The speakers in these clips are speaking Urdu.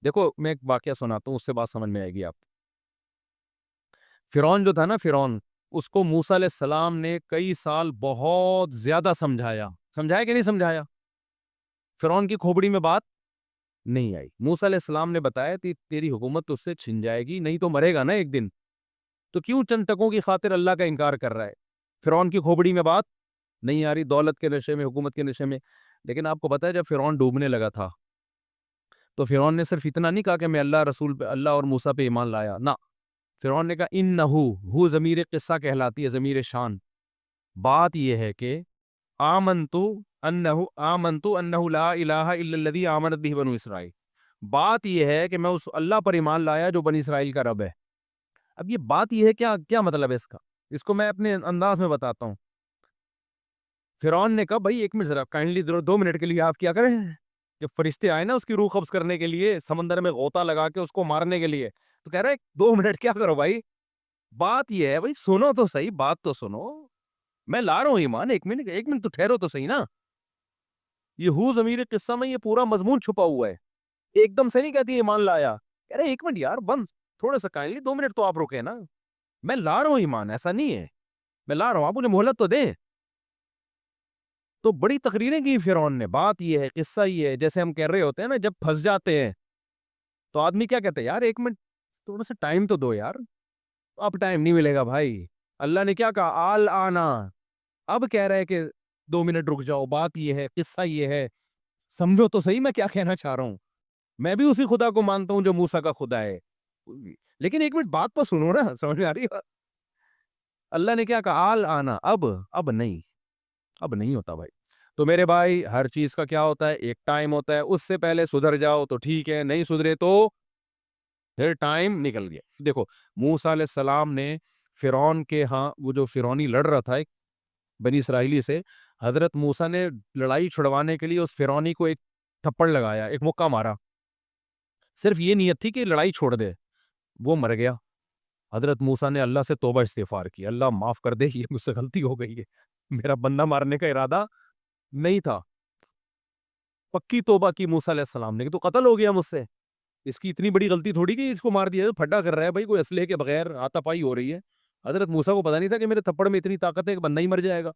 دیکھو میں ایک واقعہ سناتا ہوں، اس سے بات سمجھ میں آئے گی آپ۔ فرعون جو تھا نا، فرعون، اس کو موسیٰ علیہ السلام نے کئی سال بہت زیادہ سمجھایا، سمجھایا کہ نہیں سمجھایا؟ فرعون کی کھوپڑی میں بات نہیں آئی۔ موسیٰ علیہ السلام نے بتایا کہ تیری حکومت تو اس سے چھن جائے گی، نہیں تو مرے گا نا ایک دن، تو کیوں چند ٹکوں کی خاطر اللہ کا انکار کر رہا ہے؟ فرعون کی کھوپڑی میں بات نہیں آ رہی، دولت کے نشے میں، حکومت کے نشے میں۔ لیکن آپ کو پتا ہے جب فرعون ڈوبنے لگا تھا تو فرعون نے صرف اتنا نہیں کہا کہ میں اللہ رسول پہ، اللہ اور موسیٰ پہ ایمان لایا، نہ، فرعون نے کہا انہو، ہو ضمیر قصہ کہلاتی ہے، ضمیر شان۔ بات یہ ہے کہ آمنتو انہ لا الہ الا الذی آمنت بہ بنو اسرائیل، بات یہ ہے کہ میں اس اللہ پر ایمان لایا جو بنی اسرائیل کا رب ہے۔ اب یہ بات یہ ہے، کیا مطلب ہے اس کا؟ اس کو میں اپنے انداز میں بتاتا ہوں۔ فرعون نے کہا بھائی ایک منٹ ذرا کائنڈلی 2 منٹ کے لیے آپ کیا کریں، جب فرشتے آئے نا اس کی روح قبض کرنے کے لیے، سمندر میں غوطہ لگا کے اس کو مارنے کے لیے، تو کہہ رہا ہے 2 منٹ کیا کرو بھائی، بات یہ ہے بھائی سنو تو صحیح، بات تو سنو، میں لا رہا ہوں ایمان، ایک منٹ تو ٹھہرو تو صحیح نا۔ یہ ہو ضمیر قصہ میں یہ پورا مضمون چھپا ہوا ہے، ایک دم سے نہیں کہتی ایمان لایا، کہہ رہے ایک منٹ یار بند، تھوڑا سا کائنڈلی 2 منٹ تو آپ رکے نا، میں لا رہا ہوں ایمان، ایسا نہیں ہے، میں لا رہا ہوں، آپ انہیں مہلت تو دیں۔ تو بڑی تقریریں کی فرعون نے، بات یہ ہے، قصہ یہ ہے، جیسے ہم کہہ رہے ہوتے ہیں نا جب پھنس جاتے ہیں تو آدمی کیا کہتے ہیں، یار ایک منٹ تھوڑا سا ٹائم تو دو یار، اب ٹائم نہیں ملے گا بھائی۔ اللہ نے کیا کہا، آل آنا، اب کہہ رہے کہ 2 منٹ رک جاؤ، بات یہ ہے، قصہ یہ ہے، سمجھو تو صحیح میں کیا کہنا چاہ رہا ہوں۔ میں بھی اسی خدا کو مانتا ہوں جو موسیٰ کا خدا ہے، لیکن ایک منٹ بات تو سنو نا، سمجھ میں آ رہی ہے؟ اللہ نے کیا کہا، آل آنا، اب نہیں، اب نہیں ہوتا بھائی۔ تو میرے بھائی ہر چیز کا کیا ہوتا ہے، ایک ٹائم ہوتا ہے، اس سے پہلے سدھر جاؤ تو ٹھیک ہے، نہیں سدھرے تو پھر ٹائم نکل گیا۔ دیکھو موسیٰ علیہ السلام نے فرعون کے ہاں، وہ جو فرعونی لڑ رہا تھا ایک بنی اسرائیلی سے، حضرت موسیٰ نے لڑائی چھڑوانے کے لیے اس فرعونی کو ایک تھپڑ لگایا، ایک مکہ مارا، صرف یہ نیت تھی کہ لڑائی چھوڑ دے، وہ مر گیا۔ حضرت موسیٰ نے اللہ سے توبہ استغفار کی، اللہ معاف کر دے، یہ مجھ سے غلطی ہو گئی ہے، میرا بندہ مارنے کا ارادہ نہیں تھا۔ پکی توبہ کی موسیٰ علیہ السلام نے کہ تو قتل ہو گیا مجھ سے، اس کی اتنی بڑی غلطی تھوڑی کہ اس کو مار دیا، پھڈا کر رہا ہے بھائی، کوئی اسلحے کے بغیر ہاتھا پائی ہو رہی ہے۔ حضرت موسیٰ کو پتا نہیں تھا کہ میرے تھپڑ میں اتنی طاقت ہے کہ بندہ ہی مر جائے گا۔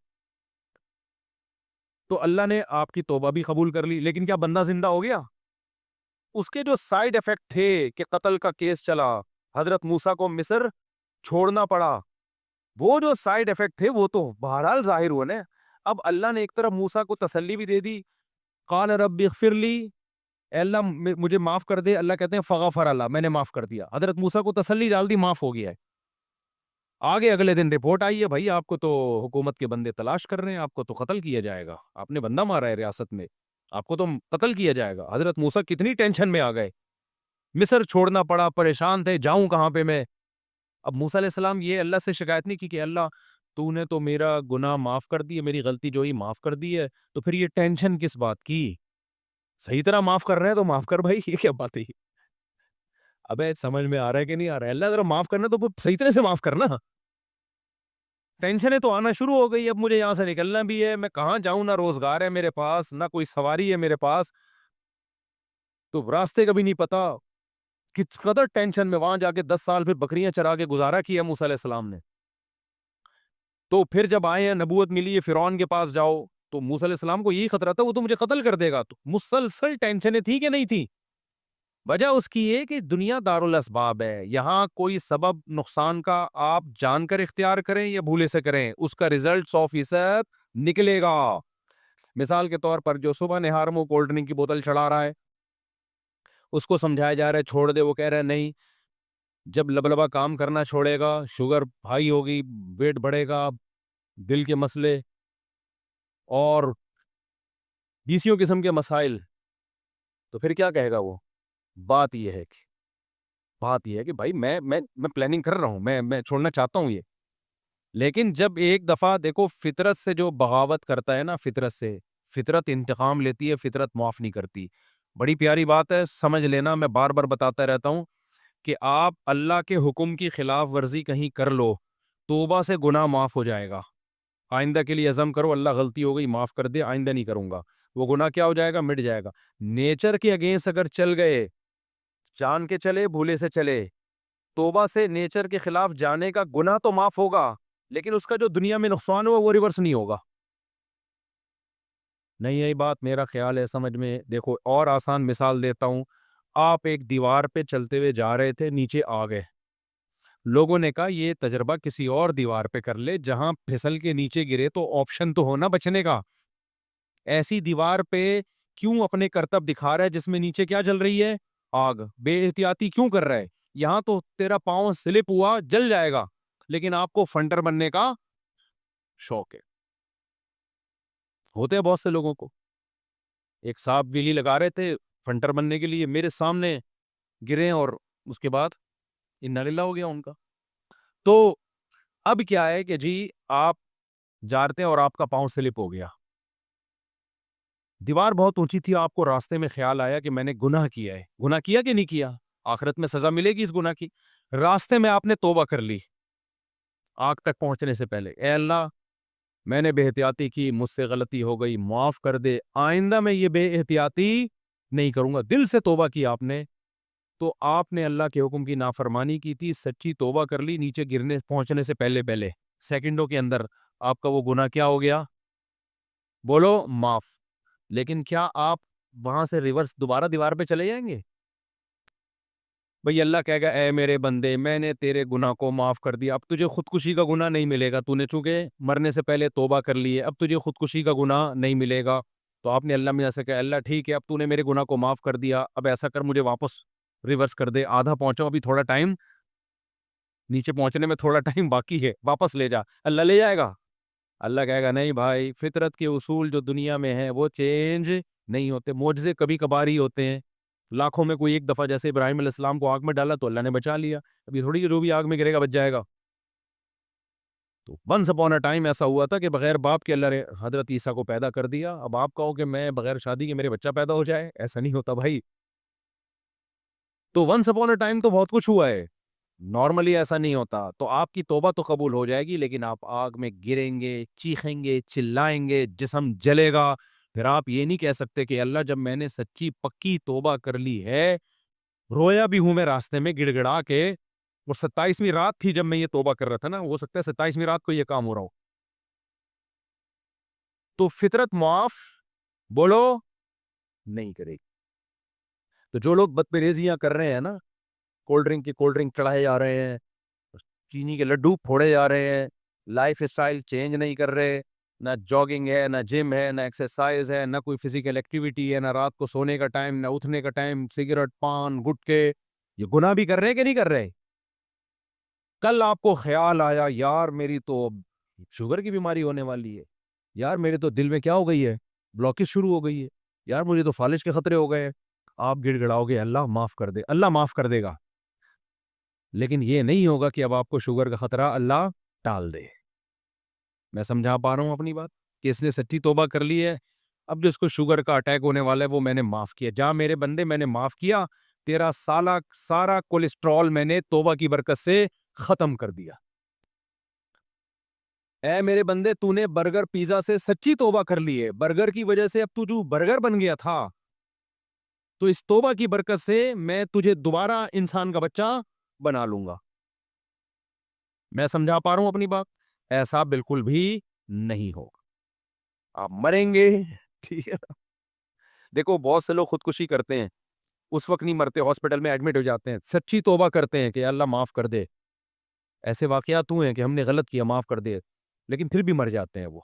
تو اللہ نے آپ کی توبہ بھی قبول کر لی، لیکن کیا بندہ زندہ ہو گیا؟ اس کے جو سائیڈ ایفیکٹ تھے کہ قتل کا کیس چلا، حضرت موسیٰ کو مصر چھوڑنا پڑا، وہ جو سائیڈ ایفیکٹ تھے وہ تو بہرحال ظاہر ہوئے نا۔ اب اللہ نے ایک طرف موسیٰ کو تسلی بھی دے دی، قال رب اغفر لی، اے اللہ مجھے معاف کر دے، اللہ کہتے ہیں فغفر اللہ، میں نے معاف کر دیا، حضرت موسیٰ کو تسلی ڈال دی، معاف ہو گیا ہے۔ آگے اگلے دن رپورٹ آئی ہے، بھائی آپ کو تو حکومت کے بندے تلاش کر رہے ہیں، آپ کو تو قتل کیا جائے گا، آپ نے بندہ مارا ہے ریاست میں، آپ کو تو قتل کیا جائے گا۔ حضرت موسیٰ کتنی ٹینشن میں آ گئے، مصر چھوڑنا پڑا، پریشان تھے، جاؤں کہاں پہ میں۔ اب موسیٰ علیہ السلام یہ اللہ سے شکایت نہیں کی کہ اللہ تو نے تو میرا گناہ معاف کر دی ہے، میری غلطی جو ہی معاف کر دی ہے، تو پھر یہ ٹینشن کس بات کی؟ صحیح طرح معاف کر رہے ہیں تو معاف کر بھائی، یہ کیا بات ہے؟ ابے سمجھ میں آ رہا ہے کہ نہیں آ رہا ہے؟ اللہ ذرا معاف کرنا تو صحیح طرح سے معاف کرنا۔ ٹینشنیں تو آنا شروع ہو گئی، اب مجھے یہاں سے نکلنا بھی ہے، میں کہاں جاؤں، نہ روزگار ہے میرے پاس، نہ کوئی سواری ہے میرے پاس، تو راستے کا بھی نہیں پتا، کس قدر ٹینشن میں، وہاں جا کے 10 سال پھر بکریاں چرا کے گزارا کیا موسیٰ علیہ السلام نے۔ تو پھر جب آئے ہیں، نبوت ملی ہے، فرعون کے پاس جاؤ، تو موسیٰ علیہ السلام کو یہی خطرہ تھا وہ تو مجھے قتل کر دے گا، تو مسلسل ٹینشنیں تھی کہ نہیں تھی؟ وجہ اس کی یہ کہ دنیا دارالاسباب ہے، یہاں کوئی سبب نقصان کا آپ جان کر اختیار کریں یا بھولے سے کریں، اس کا رزلٹ 100% نکلے گا۔ مثال کے طور پر جو صبح نہار میں کولڈ ڈرنک کی بوتل چڑھا رہا ہے، اس کو سمجھایا جا رہا ہے چھوڑ دے، وہ کہہ رہا ہے نہیں، جب لبلبا کام کرنا چھوڑے گا، شوگر ہائی ہوگی، ویٹ بڑھے گا، دل کے مسئلے اور بیسیوں قسم کے مسائل، تو پھر کیا کہے گا وہ؟ بات یہ ہے کہ بھائی میں پلاننگ کر رہا ہوں، میں چھوڑنا چاہتا ہوں یہ، لیکن جب ایک دفعہ دیکھو فطرت سے جو بغاوت کرتا ہے نا، فطرت انتقام لیتی ہے، فطرت معاف نہیں کرتی۔ بڑی پیاری بات ہے، سمجھ لینا، میں بار بار بتاتا رہتا ہوں کہ آپ اللہ کے حکم کی خلاف ورزی کہیں کر لو، توبہ سے گناہ معاف ہو جائے گا، آئندہ کے لیے عزم کرو، اللہ غلطی ہو گئی معاف کر دے، آئندہ نہیں کروں گا، وہ گناہ کیا ہو جائے گا؟ مٹ جائے گا۔ نیچر کے اگینسٹ اگر چل گئے جان کے چلے بھولے سے چلے، توبہ سے نیچر کے خلاف جانے کا گناہ تو معاف ہوگا، لیکن اس کا جو دنیا میں نقصان ہوا وہ ریورس نہیں ہوگا۔ نہیں یہی بات میرا خیال ہے سمجھ میں۔ دیکھو اور آسان مثال دیتا ہوں، آپ ایک دیوار پہ چلتے ہوئے جا رہے تھے، نیچے آ گئے، لوگوں نے کہا یہ تجربہ کسی اور دیوار پہ کر لے جہاں پھسل کے نیچے گرے تو آپشن تو ہونا بچنے کا، ایسی دیوار پہ کیوں اپنے کرتب دکھا رہا ہے جس میں نیچے کیا جل رہی ہے؟ آگ، بے احتیاطی کیوں کر رہا ہے؟ یہاں تو تیرا پاؤں سلپ ہوا جل جائے گا، لیکن آپ کو فنٹر بننے کا شوق ہے۔ ہوتے ہیں بہت سے لوگوں کو، ایک صاحب ویلی لگا رہے تھے فنٹر بننے کے لیے، میرے سامنے گرے اور اس کے بعد انا للہ ہو گیا ان کا۔ تو اب کیا ہے کہ جی آپ جارتے ہیں اور آپ کا پاؤں سلپ ہو گیا، دیوار بہت اونچی تھی، آپ کو راستے میں خیال آیا کہ میں نے گناہ کیا ہے، گناہ کیا کہ نہیں کیا، آخرت میں سزا ملے گی اس گناہ کی، راستے میں آپ نے توبہ کر لی آگ تک پہنچنے سے پہلے، اے اللہ میں نے بے احتیاطی کی، مجھ سے غلطی ہو گئی، معاف کر دے، آئندہ میں یہ بے احتیاطی نہیں کروں گا، دل سے توبہ کی آپ نے، تو آپ نے اللہ کے حکم کی نافرمانی کی تھی، سچی توبہ کر لی نیچے گرنے پہنچنے سے پہلے پہلے سیکنڈوں کے اندر، آپ کا وہ گناہ کیا ہو گیا؟ بولو معاف۔ لیکن کیا آپ وہاں سے ریورس دوبارہ دیوار پہ چلے جائیں گے؟ بھئی اللہ کہے گا اے میرے بندے میں نے تیرے گناہ کو معاف کر دیا، اب تجھے خودکشی کا گناہ نہیں ملے گا، تو نے چونکہ مرنے سے پہلے توبہ کر لی ہے، اب تجھے خودکشی کا گناہ نہیں ملے گا۔ تو آپ نے اللہ میاں سے کہا اللہ ٹھیک ہے اب تو نے میرے گناہ کو معاف کر دیا، اب ایسا کر مجھے واپس ریورس کر دے، آدھا پہنچا ابھی تھوڑا ٹائم، نیچے پہنچنے میں تھوڑا ٹائم باقی ہے، واپس لے جا، اللہ لے جائے گا؟ اللہ کہے گا نہیں بھائی، فطرت کے اصول جو دنیا میں ہیں وہ چینج نہیں ہوتے، معجزے کبھی کبھار ہی ہوتے ہیں، لاکھوں میں کوئی ایک دفعہ، جیسے ابراہیم علیہ السلام کو آگ میں ڈالا تو اللہ نے بچا لیا، ابھی تھوڑی جو بھی آگ میں گرے گا بچ جائے گا۔ تو ونس اپون اے ٹائم ایسا ہوا تھا کہ بغیر باپ کے اللہ نے حضرت عیسیٰ کو پیدا کر دیا، اب آپ کہو کہ میں بغیر شادی کے میرے بچہ پیدا ہو جائے، ایسا نہیں ہوتا بھائی۔ تو ونس اپون اے ٹائم تو بہت کچھ ہوا ہے، نارملی ایسا نہیں ہوتا، تو آپ کی توبہ تو قبول ہو جائے گی، لیکن آپ آگ میں گریں گے، چیخیں گے، چلائیں گے، جسم جلے گا، پھر آپ یہ نہیں کہہ سکتے کہ اللہ جب میں نے سچی پکی توبہ کر لی ہے، رویا بھی ہوں میں راستے میں گڑ گڑا کے، وہ 27ویں رات تھی جب میں یہ توبہ کر رہا تھا نا، ہو سکتا ہے 27ویں رات کو یہ کام ہو رہا ہو، تو فطرت معاف بولو نہیں کرے گی۔ تو جو لوگ بدپریزیاں کر رہے ہیں نا، کولڈ ڈرنک چڑھائے جا رہے ہیں، چینی کے لڈو پھوڑے جا رہے ہیں، لائف اسٹائل چینج نہیں کر رہے، نہ جاگنگ ہے، نہ جم ہے، نہ ایکسرسائز ہے، نہ کوئی فزیکل ایکٹیویٹی ہے، نہ رات کو سونے کا ٹائم، نہ اٹھنے کا ٹائم، سگریٹ پان گٹکے، یہ گناہ بھی کر رہے ہیں کہ نہیں کر رہے؟ کل آپ کو خیال آیا یار میری تو شوگر کی بیماری ہونے والی ہے، یار میرے تو دل میں کیا ہو گئی ہے، بلاکیج شروع ہو گئی ہے، یار مجھے تو فالج کے خطرے ہو گئے، آپ گڑ گڑاؤ گے اللہ معاف کر دے، اللہ معاف کر دے گا، لیکن یہ نہیں ہوگا کہ اب آپ کو شوگر کا خطرہ اللہ ٹال دے۔ میں سمجھا پا رہا ہوں اپنی بات کہ اس نے سچی توبہ کر لی ہے، اب جو اس کو شوگر کا اٹیک ہونے والا ہے وہ میں نے معاف کیا، جہاں میرے بندے میں نے معاف کیا، تیرا سارا کولیسٹرول میں نے توبہ کی برکت سے ختم کر دیا۔ اے میرے بندے تو نے برگر پیزا سے سچی توبہ کر لی ہے، برگر کی وجہ سے اب تو جو برگر بن گیا تھا، تو اس توبہ کی برکت سے میں تجھے دوبارہ انسان کا بچہ بنا لوں گا۔ میں سمجھا پا رہا ہوں اپنی بات؟ ایسا بالکل بھی نہیں ہوگا، آپ مریں گے ٹھیک ہے۔ دیکھو بہت سے لوگ خودکشی کرتے ہیں، اس وقت نہیں مرتے، ہاسپٹل میں ایڈمٹ ہو جاتے ہیں، سچی توبہ کرتے ہیں کہ اللہ معاف کر دے، ایسے واقعات ہوئے ہیں کہ ہم نے غلط کیا معاف کر دے، لیکن پھر بھی مر جاتے ہیں وہ،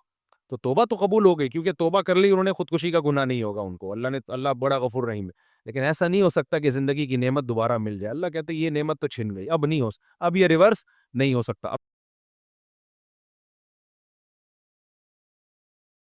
تو توبہ تو قبول ہو گئی کیونکہ توبہ کر لی انہوں نے، خودکشی کا گناہ نہیں ہوگا ان کو، اللہ بڑا غفور رحیم ہے، لیکن ایسا نہیں ہو سکتا کہ زندگی کی نعمت دوبارہ مل جائے، اللہ کہتے ہیں یہ نعمت تو چھن گئی، اب نہیں ہو، اب یہ ریورس نہیں ہو سکتا۔